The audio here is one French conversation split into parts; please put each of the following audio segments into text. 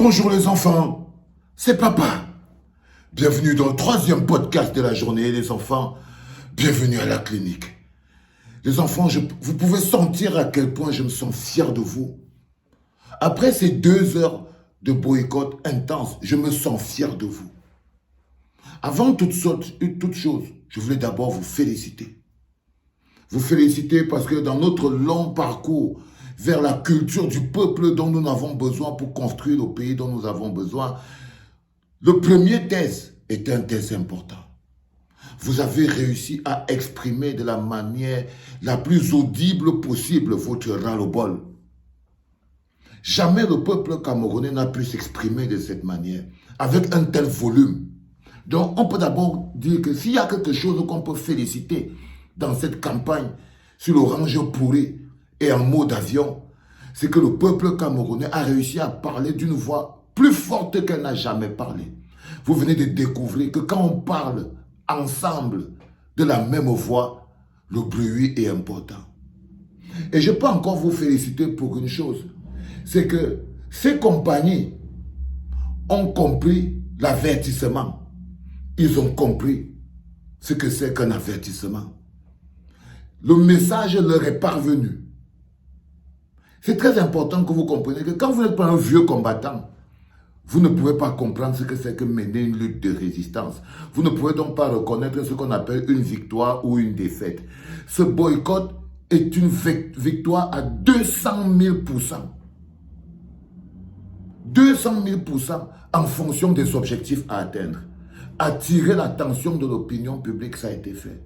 Bonjour les enfants, c'est papa. Bienvenue dans le troisième podcast de la journée, les enfants. Bienvenue à la clinique. Les enfants, vous pouvez sentir à quel point je me sens fier de vous. Après ces 2 heures de boycott intense, je me sens fier de vous. Avant toute chose, je voulais d'abord vous féliciter. Vous féliciter parce que dans notre long parcours vers la culture du peuple dont nous avons besoin pour construire le pays dont nous avons besoin, le premier test est un test important. Vous avez réussi à exprimer de la manière la plus audible possible votre ras-le-bol. Jamais le peuple camerounais n'a pu s'exprimer de cette manière, avec un tel volume. Donc, on peut d'abord dire que s'il y a quelque chose qu'on peut féliciter dans cette campagne sur l'orange pourri et en mode avion, c'est que le peuple camerounais a réussi à parler d'une voix plus forte qu'elle n'a jamais parlé. Vous venez de découvrir que quand on parle ensemble de la même voix, le bruit est important. Et je peux encore vous féliciter pour une chose, c'est que ces compagnies ont compris l'avertissement. Ils ont compris ce que c'est qu'un avertissement. Le message leur est parvenu. C'est très important que vous compreniez que quand vous n'êtes pas un vieux combattant, vous ne pouvez pas comprendre ce que c'est que mener une lutte de résistance. Vous ne pouvez donc pas reconnaître ce qu'on appelle une victoire ou une défaite. Ce boycott est une victoire à 200 000%. 200 000% en fonction des objectifs à atteindre. Attirer l'attention de l'opinion publique, ça a été fait.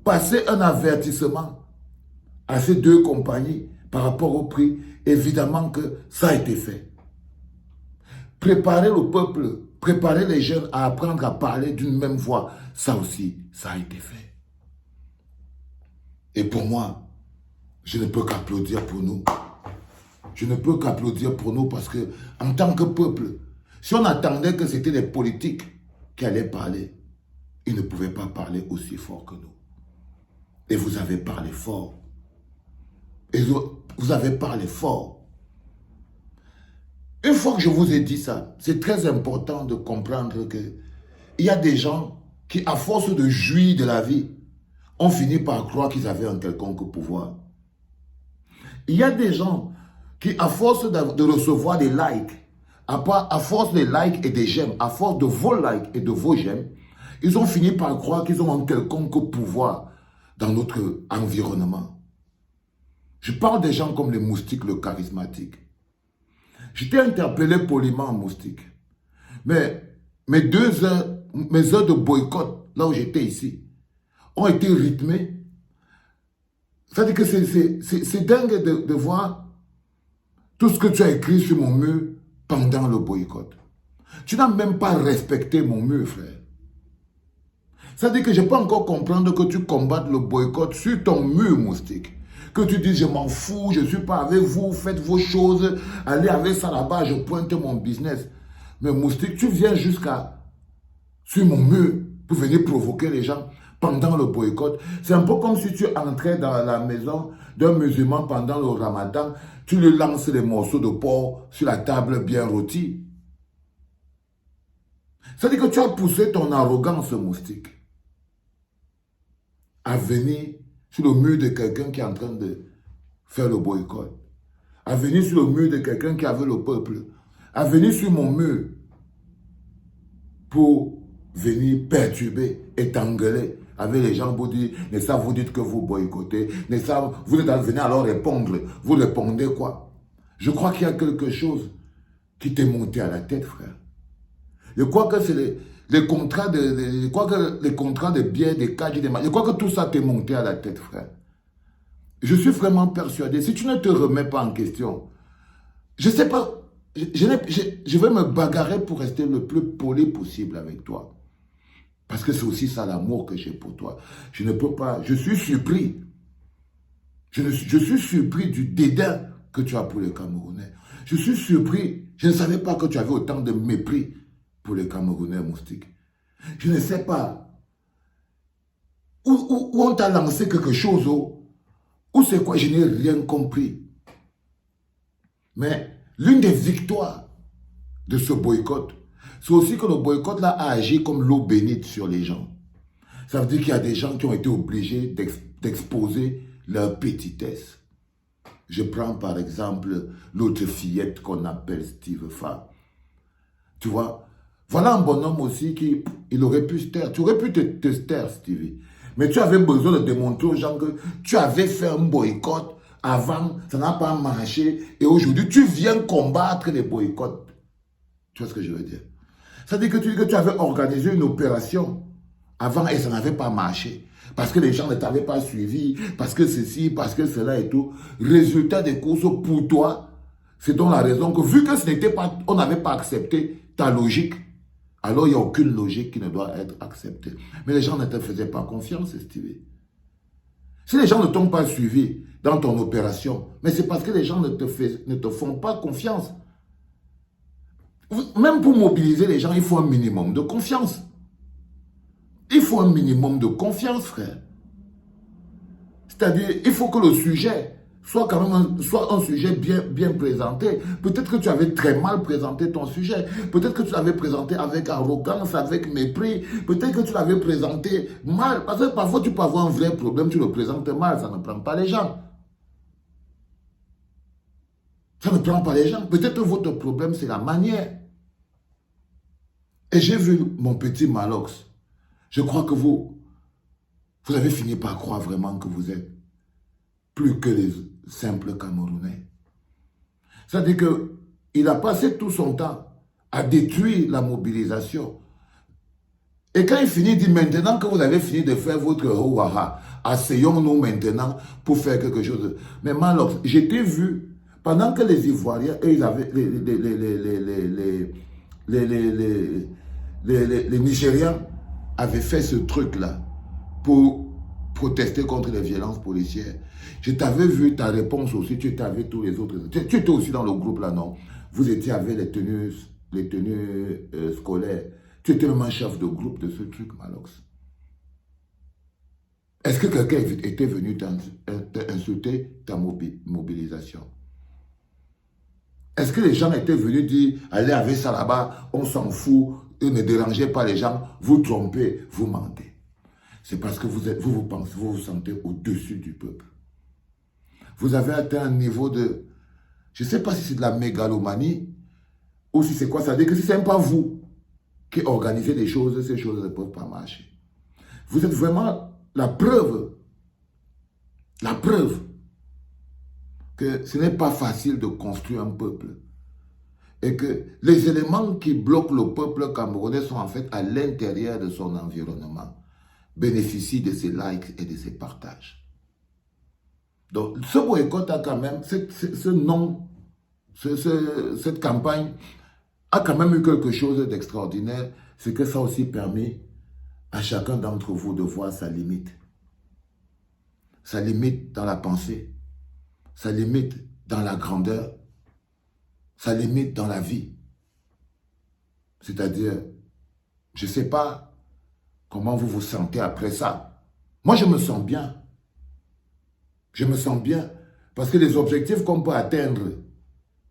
Passer un avertissement à ces 2 compagnies par rapport au prix, évidemment que ça a été fait. Préparer le peuple, préparer les jeunes à apprendre à parler d'une même voix, ça aussi, ça a été fait. Et pour moi, je ne peux qu'applaudir pour nous. Je ne peux qu'applaudir pour nous parce que, en tant que peuple, si on attendait que c'était les politiques qui allaient parler, ils ne pouvaient pas parler aussi fort que nous. Et vous avez parlé fort. Et vous avez parlé fort. Une fois que je vous ai dit ça, c'est très important de comprendre qu'il y a des gens qui, à force de jouir de la vie, ont fini par croire qu'ils avaient un quelconque pouvoir. Il y a des gens qui, à force de recevoir des likes, à force des likes et des j'aime, à force de vos likes et de vos j'aime, ils ont fini par croire qu'ils ont un quelconque pouvoir dans notre environnement. Je parle des gens comme les moustiques, le charismatique. J'étais interpellé poliment en moustique. Mais mes heures de boycott, là où j'étais ici, ont été rythmées. C'est-à-dire que c'est dingue de voir tout ce que tu as écrit sur mon mur pendant le boycott. Tu n'as même pas respecté mon mur, frère. C'est-à-dire que je ne peux pas encore comprendre que tu combattes le boycott sur ton mur, moustique. Que tu dises, je m'en fous, je ne suis pas avec vous, faites vos choses, allez avec ça là-bas, je pointe mon business. Mais moustique, tu viens sur mon mur pour venir provoquer les gens pendant le boycott. C'est un peu comme si tu entrais dans la maison d'un musulman pendant le ramadan, tu lui lances les morceaux de porc sur la table bien rôtie. C'est-à-dire que tu as poussé ton arrogance, moustique, à venir sur le mur de quelqu'un qui est en train de faire le boycott, à venir sur le mur de quelqu'un qui avait le peuple, à venir sur mon mur pour venir perturber et t'engueuler avec les gens pour dire, mais ça vous dites que vous boycottez, mais ça vous êtes venir alors répondre, vous répondez quoi? Je crois qu'il y a quelque chose qui t'est monté à la tête, frère. Je crois que c'est les contrats de biens, des cadres, je crois que tout ça t'est monté à la tête, frère. Je suis vraiment persuadé. Si tu ne te remets pas en question, je ne sais pas, je vais me bagarrer pour rester le plus poli possible avec toi. Parce que c'est aussi ça l'amour que j'ai pour toi. Je ne peux pas, je suis surpris. Je suis surpris du dédain que tu as pour les Camerounais. Je suis surpris. Je ne savais pas que tu avais autant de mépris pour les Camerounais, moustique. Je ne sais pas où on t'a lancé quelque chose, ou c'est quoi, je n'ai rien compris. Mais l'une des victoires de ce boycott, c'est aussi que le boycott là a agi comme l'eau bénite sur les gens. Ça veut dire qu'il y a des gens qui ont été obligés d'exposer leur petitesse. Je prends par exemple l'autre fillette qu'on appelle Steve Fa. Tu vois, voilà un bonhomme aussi qui, il aurait pu se taire. Tu aurais pu te taire, Stevie. Mais tu avais besoin de démontrer aux gens que tu avais fait un boycott avant, ça n'a pas marché. Et aujourd'hui, tu viens combattre les boycotts. Tu vois ce que je veux dire? Ça veut dire que tu avais organisé une opération avant et ça n'avait pas marché. Parce que les gens ne t'avaient pas suivi, parce que ceci, parce que cela et tout. Résultat des courses pour toi, c'est donc la raison que vu que ce n'était pas, on n'avait pas accepté ta logique, alors il n'y a aucune logique qui ne doit être acceptée. Mais les gens ne te faisaient pas confiance, Stevie. Si les gens ne t'ont pas suivi dans ton opération, mais c'est parce que les gens ne te font pas confiance. Même pour mobiliser les gens, il faut un minimum de confiance. Il faut un minimum de confiance, frère. C'est-à-dire, il faut que le sujet soit quand même un sujet bien présenté. Peut-être que tu avais très mal présenté ton sujet. Peut-être que tu l'avais présenté avec arrogance, avec mépris. Peut-être que tu l'avais présenté mal. Parce que parfois, tu peux avoir un vrai problème, tu le présentes mal, ça ne prend pas les gens. Ça ne prend pas les gens. Peut-être que votre problème, c'est la manière. Et j'ai vu mon petit Malox. Je crois que vous avez fini par croire vraiment que vous êtes plus que les simples Camerounais. C'est-à-dire qu'il a passé tout son temps à détruire la mobilisation. Et quand il finit, il dit maintenant que vous avez fini de faire votre Ouaha, asseyons-nous maintenant pour faire quelque chose. Mais Malox, j'ai vu, pendant que les Ivoiriens, ils avaient les Nigérians avaient fait ce truc-là pour protester contre les violences policières. Je t'avais vu ta réponse aussi, tu étais avec tous les autres. Tu étais aussi dans le groupe là, non? Vous étiez avec les tenues scolaires. Tu étais même un chef de groupe de ce truc, Malox. Est-ce que quelqu'un était venu insulter ta mobilisation? Est-ce que les gens étaient venus dire, allez avec ça là-bas, on s'en fout, ne dérangez pas les gens, vous trompez, vous mentez. C'est parce que vous vous sentez au-dessus du peuple. Vous avez atteint un niveau de, je ne sais pas si c'est de la mégalomanie, ou si c'est quoi, ça veut dire que si ce n'est pas vous qui organisez des choses, ces choses ne peuvent pas marcher. Vous êtes vraiment la preuve que ce n'est pas facile de construire un peuple. Et que les éléments qui bloquent le peuple camerounais sont en fait à l'intérieur de son environnement. Bénéficient de ses likes et de ses partages. Donc, ce boycott a quand même, cette campagne a quand même eu quelque chose d'extraordinaire. C'est que ça a aussi permis à chacun d'entre vous de voir sa limite. Sa limite dans la pensée, sa limite dans la grandeur, sa limite dans la vie. C'est-à-dire, je ne sais pas comment vous vous sentez après ça. Moi, je me sens bien. Je me sens bien. Parce que les objectifs qu'on peut atteindre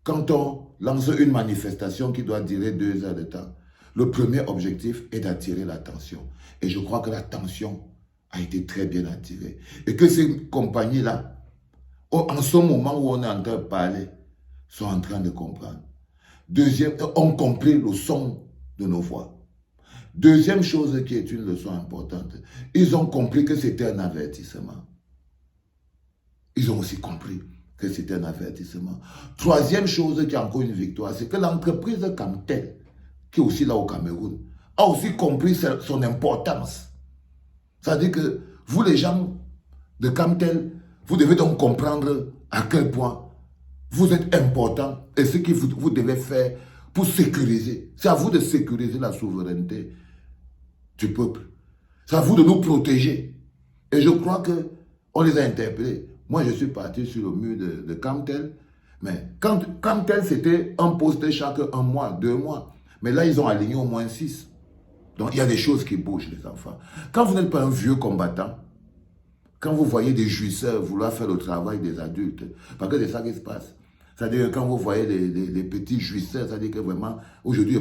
quand on lance une manifestation qui doit durer 2 heures de temps, le premier objectif est d'attirer l'attention. Et je crois que l'attention a été très bien attirée. Et que ces compagnies-là, en ce moment où on est en train de parler, sont en train de comprendre. Deuxième, ont compris le son de nos voix. Deuxième chose qui est une leçon importante, ils ont compris que c'était un avertissement. Ils ont aussi compris que c'était un avertissement. Troisième chose qui est encore une victoire, c'est que l'entreprise Camtel, qui est aussi là au Cameroun, a aussi compris son importance. C'est-à-dire que vous, les gens de Camtel, vous devez donc comprendre à quel point vous êtes important et ce que vous devez faire pour sécuriser. C'est à vous de sécuriser la souveraineté du peuple. C'est à vous de nous protéger. Et je crois qu'on les a interpellés. Moi, je suis parti sur le mur de Camtel. Mais Camtel, c'était un poste chaque 1 mois, 2 mois. Mais là, ils ont aligné au moins 6. Donc, il y a des choses qui bougent, les enfants. Quand vous n'êtes pas un vieux combattant, quand vous voyez des jouisseurs vouloir faire le travail des adultes, parce que c'est ça qui se passe. C'est-à-dire que quand vous voyez les petits jouisseurs, c'est-à-dire que vraiment, aujourd'hui,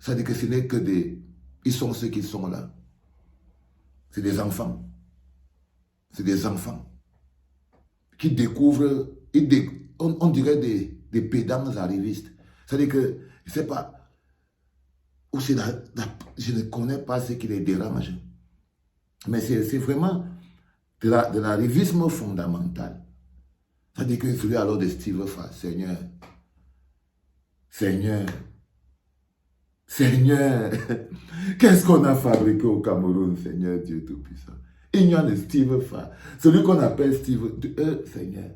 c'est-à-dire que ce n'est que des... Ils sont ceux qui sont là. C'est des enfants. C'est des enfants qui découvrent, on dirait des pédants arrivistes. C'est-à-dire que, je ne sais pas, ou je ne connais pas ce qui les dérange. Mais c'est vraiment de l'arrivisme fondamental. C'est-à-dire que celui alors de Steve Fa, Seigneur, Seigneur, Seigneur, qu'est-ce qu'on a fabriqué au Cameroun, Seigneur Dieu Tout-Puissant. Il y a de Steve Fa, celui qu'on appelle Steve, Seigneur.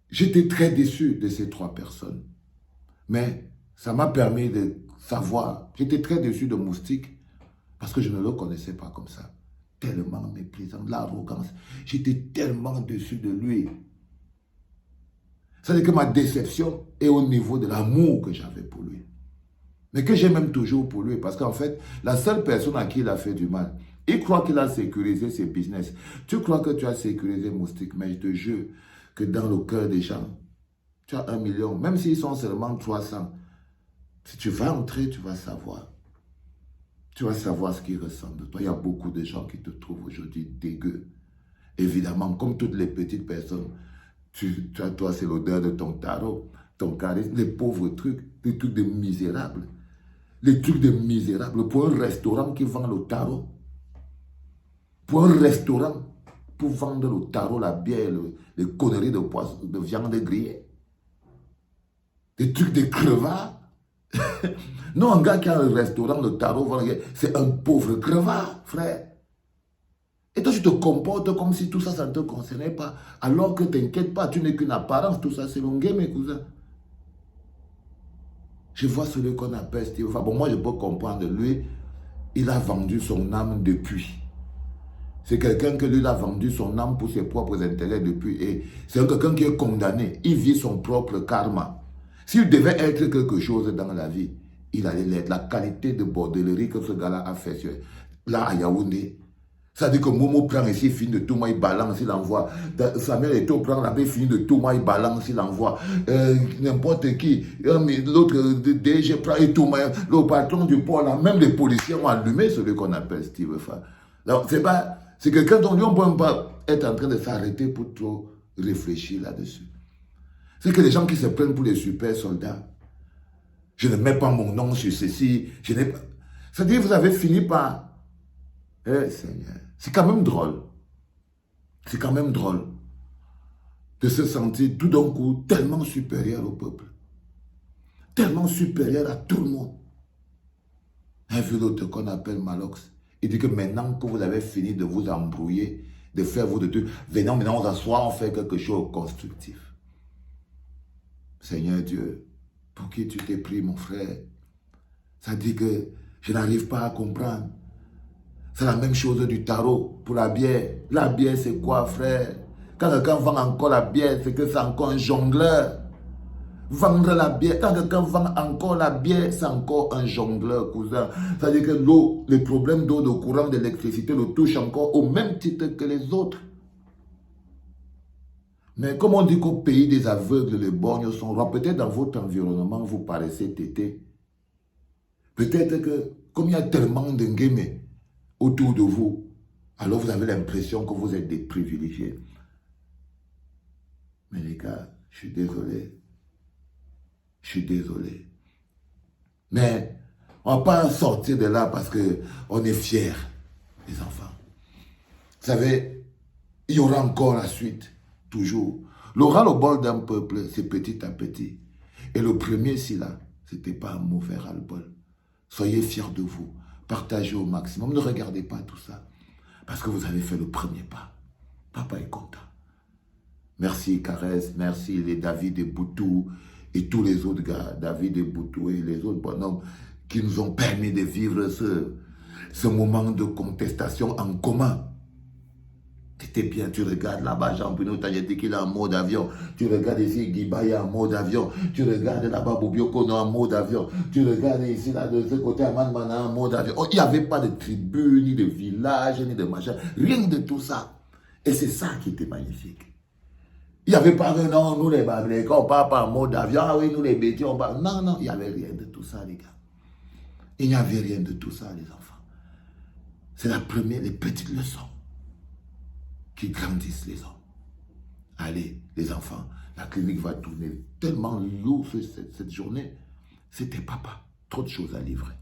J'étais très déçu de ces trois personnes. Mais ça m'a permis de savoir. J'étais très déçu de Moustique parce que je ne le connaissais pas comme ça. Tellement méprisant, de l'arrogance. J'étais tellement déçu de lui. C'est-à-dire que ma déception est au niveau de l'amour que j'avais pour lui. Mais que j'ai même toujours pour lui. Parce qu'en fait, la seule personne à qui il a fait du mal, il croit qu'il a sécurisé ses business. Tu crois que tu as sécurisé Moustique, mais je te jure que dans le cœur des gens, tu as 1 million, même s'ils sont seulement 300. Si tu vas entrer, tu vas savoir. Tu vas savoir ce qu'ils ressentent de toi. Il y a beaucoup de gens qui te trouvent aujourd'hui dégueu. Évidemment, comme toutes les petites personnes, toi, c'est l'odeur de ton tarot, ton charisme, les pauvres trucs, les trucs de misérables. Les trucs de misérables. Pour un restaurant qui vend le tarot, pour un restaurant, pour vendre le tarot, la bière, les conneries de poisson, de viande grillée. Des trucs de crevards. Non, un gars qui a un restaurant, le tarot, c'est un pauvre crevard, frère. Et toi, tu te comportes comme si tout ça, ça ne te concernait pas. Alors que t'inquiète pas, tu n'es qu'une apparence, tout ça, c'est longué, mes cousins. Je vois celui qu'on appelle Steve. Enfin, bon, moi, je peux comprendre. Lui, il a vendu son âme depuis. C'est quelqu'un que lui, il a vendu son âme pour ses propres intérêts depuis. Et c'est quelqu'un qui est condamné. Il vit son propre karma. S'il devait être quelque chose dans la vie, il allait l'être. La qualité de bordellerie que ce gars-là a fait là à Yaoundé. Ça dit que Momo prend ici, finit de tout, moi il balance, il envoie. Samuel Eto'o prend là-bas, finit de tout, moi il balance, il envoie. N'importe qui, l'autre DG prend et tout, le patron du port là, même les policiers ont allumé celui qu'on appelle Steve Fa. Alors, c'est quelqu'un dont lui, on ne peut même pas être en train de s'arrêter pour trop réfléchir là-dessus. C'est que les gens qui se prennent pour les super soldats, je ne mets pas mon nom sur ceci, je n'ai pas... C'est-à-dire que vous avez fini par... Seigneur, c'est quand même drôle. C'est quand même drôle de se sentir tout d'un coup tellement supérieur au peuple. Tellement supérieur à tout le monde. Un vu l'autre qu'on appelle Malox. Il dit que maintenant que vous avez fini de vous embrouiller, de faire vos trucs, venons maintenant on s'assoit, on fait quelque chose de constructif. Seigneur Dieu, pour qui tu t'es pris, mon frère? Ça dit que je n'arrive pas à comprendre. C'est la même chose du tarot pour la bière. La bière, c'est quoi, frère? Quand quelqu'un vend encore la bière, c'est que c'est encore un jongleur. Vendre la bière, quand quelqu'un vend encore la bière, c'est encore un jongleur, cousin. C'est-à-dire que l'eau, les problèmes d'eau, de courant, d'électricité le touchent encore au même titre que les autres. Mais comme on dit qu'au pays des aveugles, les borgnes sont rois, peut-être dans votre environnement, vous paraissez tété. Peut-être que, comme il y a tellement de nguémés autour de vous, alors vous avez l'impression que vous êtes des privilégiés. Mais les gars, je suis désolé. Je suis désolé. Mais on ne va pas sortir de là parce qu'on est fiers, les enfants. Vous savez, il y aura encore la suite. Toujours. L'oral au bol d'un peuple, c'est petit à petit. Et le premier, si là, ce n'était pas un mauvais ras-le-bol. Soyez fiers de vous. Partagez au maximum. Ne regardez pas tout ça. Parce que vous avez fait le premier pas. Papa est content. Merci Caresse, merci les David et Boutou et tous les autres gars, David et Boutou et les autres bonhommes qui nous ont permis de vivre ce moment de contestation en commun. C'était bien, tu regardes là-bas, Jean-Bruno Tayeti qu'il a un mot d'avion. Tu regardes ici, Guibaya a un mot d'avion. Tu regardes là-bas, Bobioko a un mot d'avion. Tu regardes ici, là, de ce côté, Aman a un mot d'avion. Oh, il n'y avait pas de tribu, ni de village, ni de machin. Rien de tout ça. Et c'est ça qui était magnifique. Il n'y avait pas que non, nous les Babyloniens, on parle pas en mode d'avion, ah oui, nous les bêtises, on parle. Non, non, il n'y avait rien de tout ça, les gars. Il n'y avait rien de tout ça, les enfants. C'est la première, les petites leçons qui grandissent les hommes. Allez, les enfants, la clinique va tourner tellement lourd cette journée. C'était papa, trop de choses à livrer.